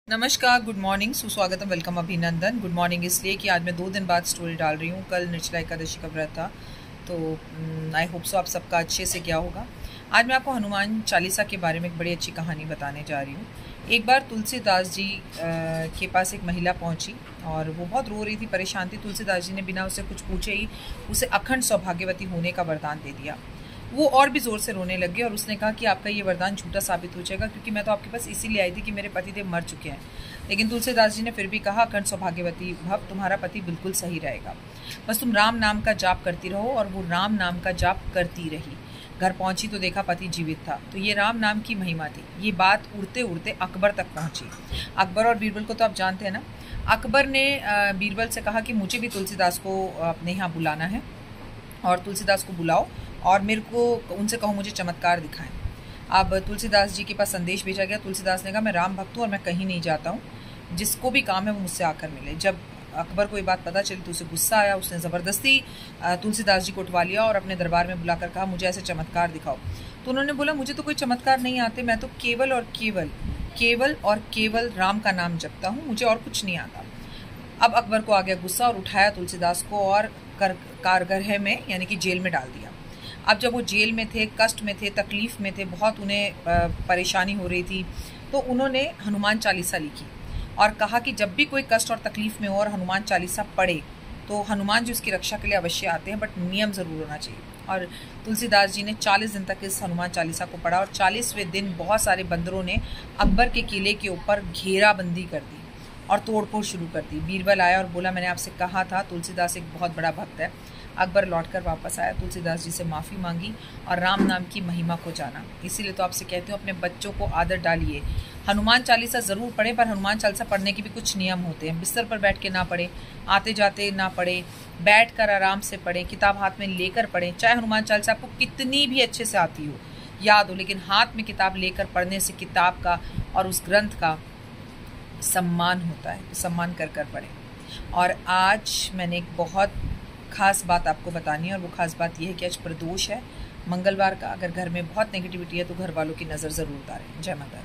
नमस्कार, good morning, सुस्वागतम, welcome, अभिनंदन। गुड मॉर्निंग इसलिए कि आज मैं 2 दिन बाद स्टोरी डाल रही हूँ। कल निर्जला एकादशी का व्रत था, तो आई होप सो आप सबका अच्छे से गया होगा। आज मैं आपको हनुमान चालीसा के बारे में एक बड़ी अच्छी कहानी बताने जा रही हूँ। एक बार तुलसीदास जी के पास एक महिला पहुँची और वो बहुत रो रही थी, परेशान थी। तुलसीदास जी ने बिना उससे कुछ पूछे ही उसे अखंड सौभाग्यवती होने का वरदान दे दिया। वो और भी ज़ोर से रोने लग गई और उसने कहा कि आपका ये वरदान झूठा साबित हो जाएगा, क्योंकि मैं तो आपके पास इसीलिए आई थी कि मेरे पतिदेव मर चुके हैं। लेकिन तुलसीदास जी ने फिर भी कहा, अखंड सौभाग्यवती भव, तुम्हारा पति बिल्कुल सही रहेगा, बस तुम राम नाम का जाप करती रहो। और वो राम नाम का जाप करती रही। घर पहुंची तो देखा पति जीवित था। तो ये राम नाम की महिमा थी। ये बात उड़ते उड़ते अकबर तक पहुंची। अकबर और बीरबल को तो आप जानते हैं ना। अकबर ने बीरबल से कहा कि मुझे भी तुलसीदास को अपने यहाँ बुलाना है और तुलसीदास को बुलाओ और मेरे को उनसे कहो मुझे चमत्कार दिखाएं। अब तुलसीदास जी के पास संदेश भेजा गया। तुलसीदास ने कहा, मैं राम भक्त हूँ और मैं कहीं नहीं जाता हूँ, जिसको भी काम है वो मुझसे आकर मिले। जब अकबर को ये बात पता चली तो उसे गुस्सा आया। उसने ज़बरदस्ती तुलसीदास जी को उठवा लिया और अपने दरबार में बुलाकर कहा, मुझे ऐसे चमत्कार दिखाओ। तो उन्होंने बोला, मुझे तो कोई चमत्कार नहीं आते, मैं तो केवल और केवल राम का नाम जपता हूँ, मुझे और कुछ नहीं आता। अब अकबर को आ गया गुस्सा और उठाया तुलसीदास को और कारगृह में यानी कि जेल में डाल दिया। अब जब वो जेल में थे, कष्ट में थे, तकलीफ़ में थे, बहुत उन्हें परेशानी हो रही थी, तो उन्होंने हनुमान चालीसा लिखी और कहा कि जब भी कोई कष्ट और तकलीफ़ में हो और हनुमान चालीसा पढ़े तो हनुमान जी उसकी रक्षा के लिए अवश्य आते हैं, बट नियम ज़रूर होना चाहिए। और तुलसीदास जी ने 40 दिन तक इस हनुमान चालीसा को पढ़ा और 40वें दिन बहुत सारे बंदरों ने अकबर के किले के ऊपर घेराबंदी कर दी और तोड़फोड़ शुरू कर दी। बीरबल आया और बोला, मैंने आपसे कहा था, तुलसीदास एक बहुत बड़ा भक्त है। अकबर लौटकर वापस आया, तुलसीदास जी से माफ़ी मांगी और राम नाम की महिमा को जाना। इसीलिए तो आपसे कहती हूँ, अपने बच्चों को आदत डालिए। हनुमान चालीसा ज़रूर पढ़ें, पर हनुमान चालीसा पढ़ने के भी कुछ नियम होते हैं। बिस्तर पर बैठ के ना पढ़ें, आते जाते ना पढ़ें, बैठ कर आराम से पढ़ें, किताब हाथ में लेकर पढ़ें। चाहे हनुमान चालीसा आपको कितनी भी अच्छे से आती हो, याद हो, लेकिन हाथ में किताब लेकर पढ़ने से किताब का और उस ग्रंथ का सम्मान होता है। तो सम्मान कर कर पढ़ें। और आज मैंने एक बहुत ख़ास बात आपको बतानी है और वो ख़ास बात ये है कि आज प्रदोष है, मंगलवार का। अगर घर में बहुत नेगेटिविटी है तो घर वालों की नज़र ज़रूर उतारें। जय माता दी।